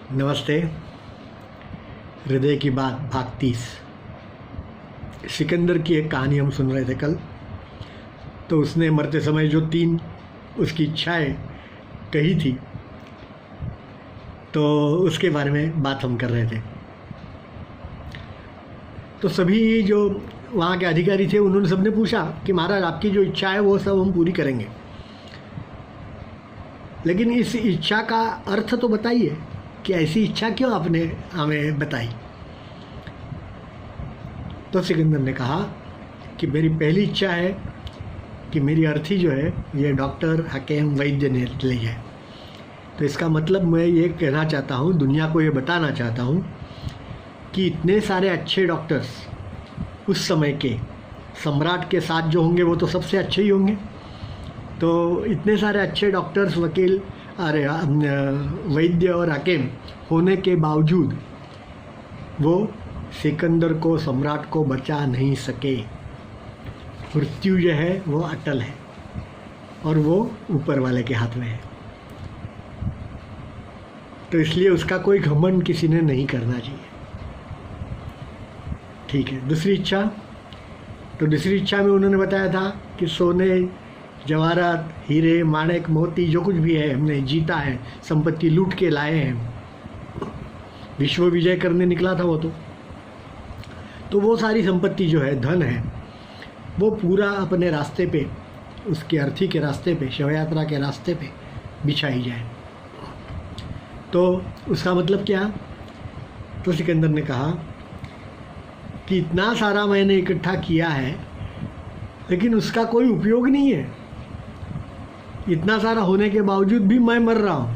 नमस्ते। हृदय की बात भाग 30। सिकंदर की एक कहानी हम सुन रहे थे कल। तो उसने मरते समय जो 3 उसकी इच्छाएं कही थी, तो उसके बारे में बात हम कर रहे थे। तो सभी जो वहाँ के अधिकारी थे उन्होंने सबने पूछा कि महाराज आपकी जो इच्छा है वो सब हम पूरी करेंगे, लेकिन इस इच्छा का अर्थ तो बताइए कि ऐसी इच्छा क्यों आपने हमें बताई। तो सिकंदर ने कहा कि मेरी पहली इच्छा है कि मेरी अर्थी जो है ये डॉक्टर हकीम वैद्य ने ली है। तो इसका मतलब मैं ये कहना चाहता हूँ, दुनिया को ये बताना चाहता हूँ कि इतने सारे अच्छे डॉक्टर्स उस समय के सम्राट के साथ जो होंगे वो तो सबसे अच्छे ही होंगे। तो इतने सारे अच्छे डॉक्टर्स, वकील, वैद्य और हकीम होने के बावजूद वो सिकंदर को, सम्राट को बचा नहीं सके। मृत्यु जो है वो अटल है और वो ऊपर वाले के हाथ में है। तो इसलिए उसका कोई घमंड किसी ने नहीं करना चाहिए। ठीक है। दूसरी इच्छा में उन्होंने बताया था कि सोने, जवाहरात, हीरे, माणिक, मोती जो कुछ भी है हमने जीता है, संपत्ति लूट के लाए हैं। विश्व विजय करने निकला था वो तो वो सारी संपत्ति जो है, धन है, वो पूरा अपने रास्ते पे, उसके अर्थी के रास्ते पे, शव यात्रा के रास्ते पे बिछाई जाए। तो उसका मतलब क्या? तो सिकंदर ने कहा कि इतना सारा मैंने इकट्ठा किया है लेकिन उसका कोई उपयोग नहीं है। इतना सारा होने के बावजूद भी मैं मर रहा हूँ,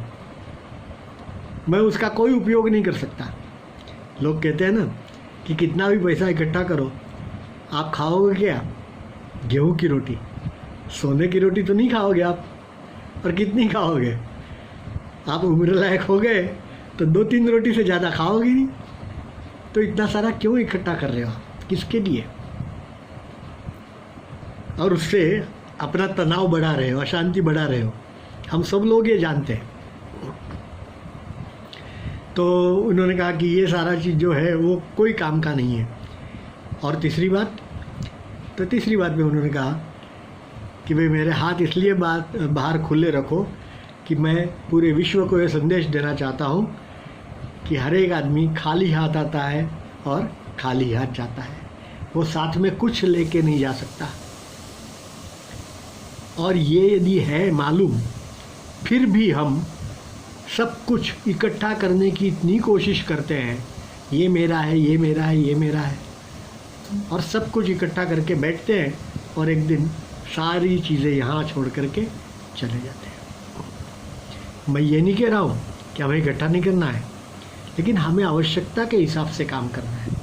मैं उसका कोई उपयोग नहीं कर सकता। लोग कहते हैं ना कि कितना भी पैसा इकट्ठा करो, आप खाओगे क्या? गेहूं की रोटी, सोने की रोटी तो नहीं खाओगे आप। और कितनी खाओगे? आप उम्र लायक हो गए तो 2-3 रोटी से ज़्यादा खाओगे नहीं। तो इतना सारा क्यों इकट्ठा कर रहे हो? किसके लिए? और उससे अपना तनाव बढ़ा रहे हो, अशांति बढ़ा रहे हो। हम सब लोग ये जानते हैं। तो उन्होंने कहा कि ये सारा चीज़ जो है वो कोई काम का नहीं है। और तीसरी बात में उन्होंने कहा कि भाई मेरे हाथ इसलिए बाहर खुले रखो कि मैं पूरे विश्व को ये संदेश देना चाहता हूँ कि हर एक आदमी खाली हाथ आता है और खाली हाथ जाता है। वो साथ में कुछ लेके नहीं जा सकता। और ये यदि है मालूम, फिर भी हम सब कुछ इकट्ठा करने की इतनी कोशिश करते हैं, ये मेरा है, ये मेरा है, ये मेरा है, और सब कुछ इकट्ठा करके बैठते हैं और एक दिन सारी चीज़ें यहाँ छोड़ करके चले जाते हैं। मैं ये नहीं कह रहा हूँ कि हमें इकट्ठा नहीं करना है, लेकिन हमें आवश्यकता के हिसाब से काम करना है।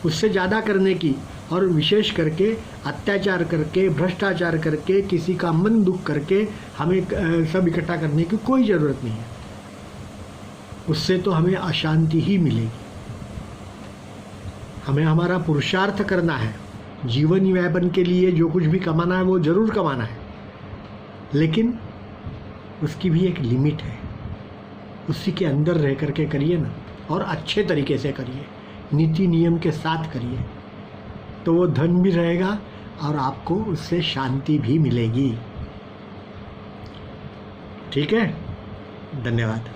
उससे ज़्यादा करने की, और विशेष करके अत्याचार करके, भ्रष्टाचार करके, किसी का मन दुख करके हमें सब इकट्ठा करने की कोई ज़रूरत नहीं है। उससे तो हमें अशांति ही मिलेगी। हमें हमारा पुरुषार्थ करना है। जीवन यापन के लिए जो कुछ भी कमाना है वो ज़रूर कमाना है, लेकिन उसकी भी एक लिमिट है। उसी के अंदर रह करके करिए ना, और अच्छे तरीके से करिए, नीति नियम के साथ करिए। तो वो धन भी रहेगा और आपको उससे शांति भी मिलेगी। ठीक है? धन्यवाद।